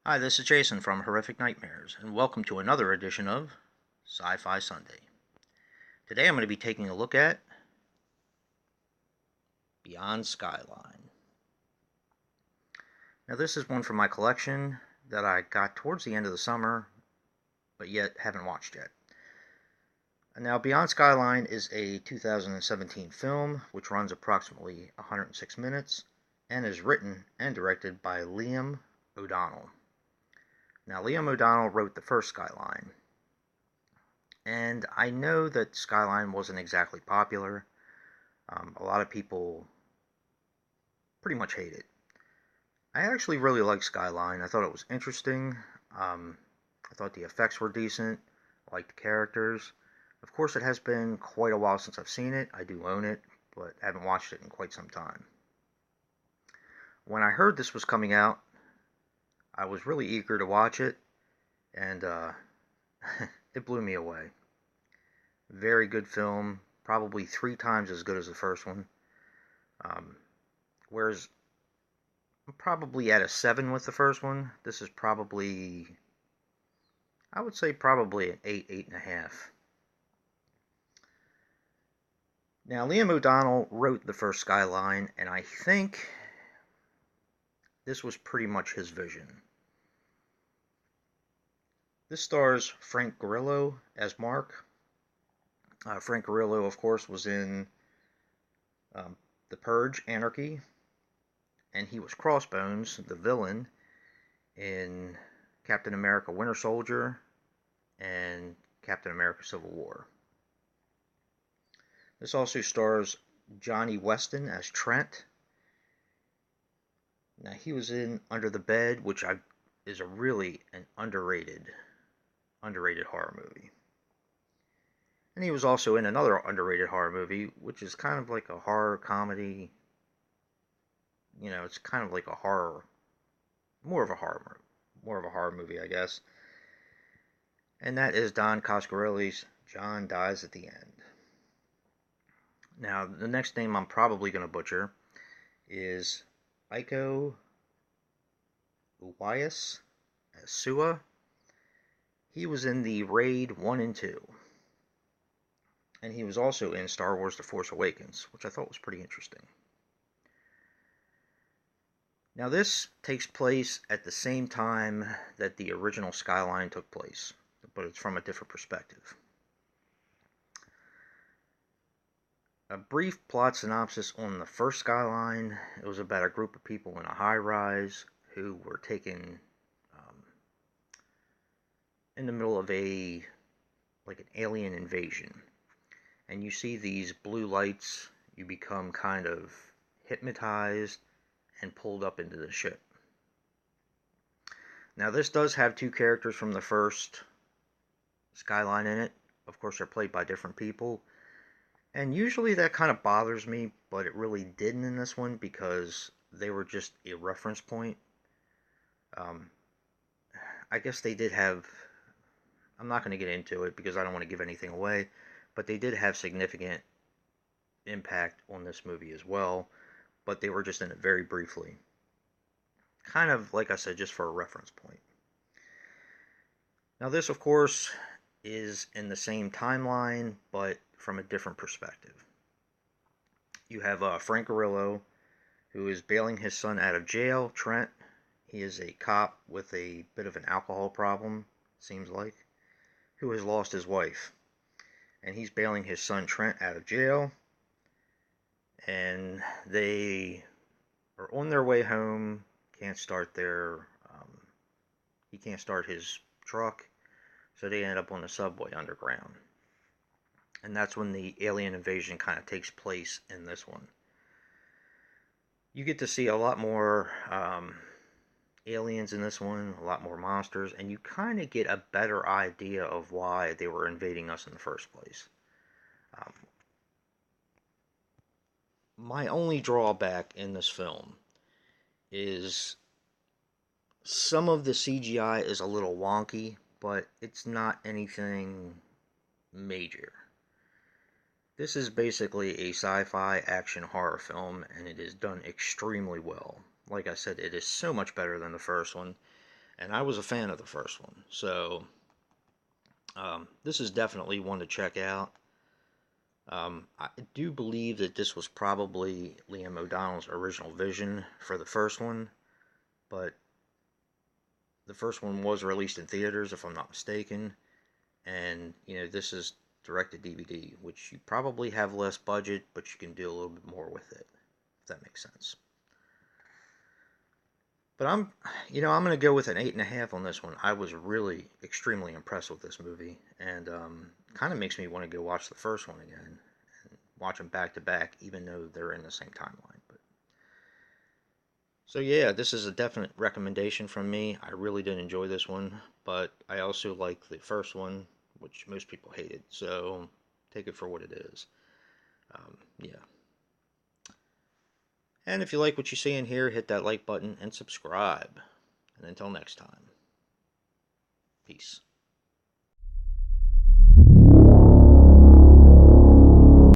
Hi, this is Jason from Horrific Nightmares, and welcome to another edition of Sci-Fi Sunday. Today I'm going to be taking a look at Beyond Skyline. Now this is one from my collection that I got towards the end of the summer, but yet haven't watched yet. Now Beyond Skyline is a 2017 film which runs approximately 106 minutes and is written and directed by Liam O'Donnell. Now, Liam O'Donnell wrote the first Skyline, and I know that Skyline wasn't exactly popular. A lot of people pretty much hate it. I actually really liked Skyline. I thought it was interesting. I thought the effects were decent. I liked the characters. Of course, it has been quite a while since I've seen it. I do own it, but haven't watched it in quite some time. When I heard this was coming out, I was really eager to watch it, and it blew me away. Very good film, probably 3 times as good as the first one. Whereas I'm probably at a 7 with the first one, this is probably, I would say probably an 8, 8.5. Now, Liam O'Donnell wrote the first Skyline, and I think this was pretty much his vision. This stars Frank Grillo as Mark. Frank Grillo, of course, was in The Purge, Anarchy, and he was Crossbones, the villain, in Captain America Winter Soldier and Captain America Civil War. This also stars Johnny Weston as Trent. Now, he was in Under the Bed, which is a really an underrated horror movie. And he was also in another underrated horror movie, which is kind of like a horror comedy. You know, it's kind of like a horror, more of a horror movie, I guess. And that is Don Coscarelli's John Dies at the End. Now, the next name I'm probably going to butcher is Iko Uwais as Sua. He was in the Raid 1 and 2. And he was also in Star Wars The Force Awakens, which I thought was pretty interesting. Now this takes place at the same time that the original Skyline took place, but it's from a different perspective. A brief plot synopsis on the first Skyline. It was about a group of people in a high-rise who were taken in the middle of an alien invasion. And you see these blue lights, you become kind of hypnotized and pulled up into the ship. Now this does have 2 characters from the first Skyline in it. Of course, they're played by different people. And usually that kind of bothers me, but it really didn't in this one because they were just a reference point. I guess they did have, I'm not going to get into it because I don't want to give anything away, but they did have significant impact on this movie as well, but they were just in it very briefly. Kind of, like I said, just for a reference point. Now this, of course, is in the same timeline, but from a different perspective. You have Frank Grillo, who is bailing his son out of jail, Trent. He is a cop with a bit of an alcohol problem, seems like, who has lost his wife. And he's bailing his son Trent out of jail. And they are on their way home, can't start he can't start his truck, so they end up on the subway underground. And that's when the alien invasion kind of takes place in this one. You get to see a lot more aliens in this one, a lot more monsters, and you kind of get a better idea of why they were invading us in the first place. My only drawback in this film is some of the CGI is a little wonky, but it's not anything major. This is basically a sci-fi action horror film, and it is done extremely well. Like I said, it is so much better than the first one, and I was a fan of the first one, so this is definitely one to check out. I do believe that this was probably Liam O'Donnell's original vision for the first one, but the first one was released in theaters, if I'm not mistaken, and this is direct to DVD, which you probably have less budget, but you can do a little bit more with it, if that makes sense. But I'm going to go with an 8.5 on this one. I was really extremely impressed with this movie, and kind of makes me want to go watch the first one again and watch them back to back, even though they're in the same timeline. But so yeah, this is a definite recommendation from me. I really did enjoy this one, but I also like the first one, which most people hated. So take it for what it is. Yeah. And if you like what you see in here, hit that like button and subscribe. And until next time, peace.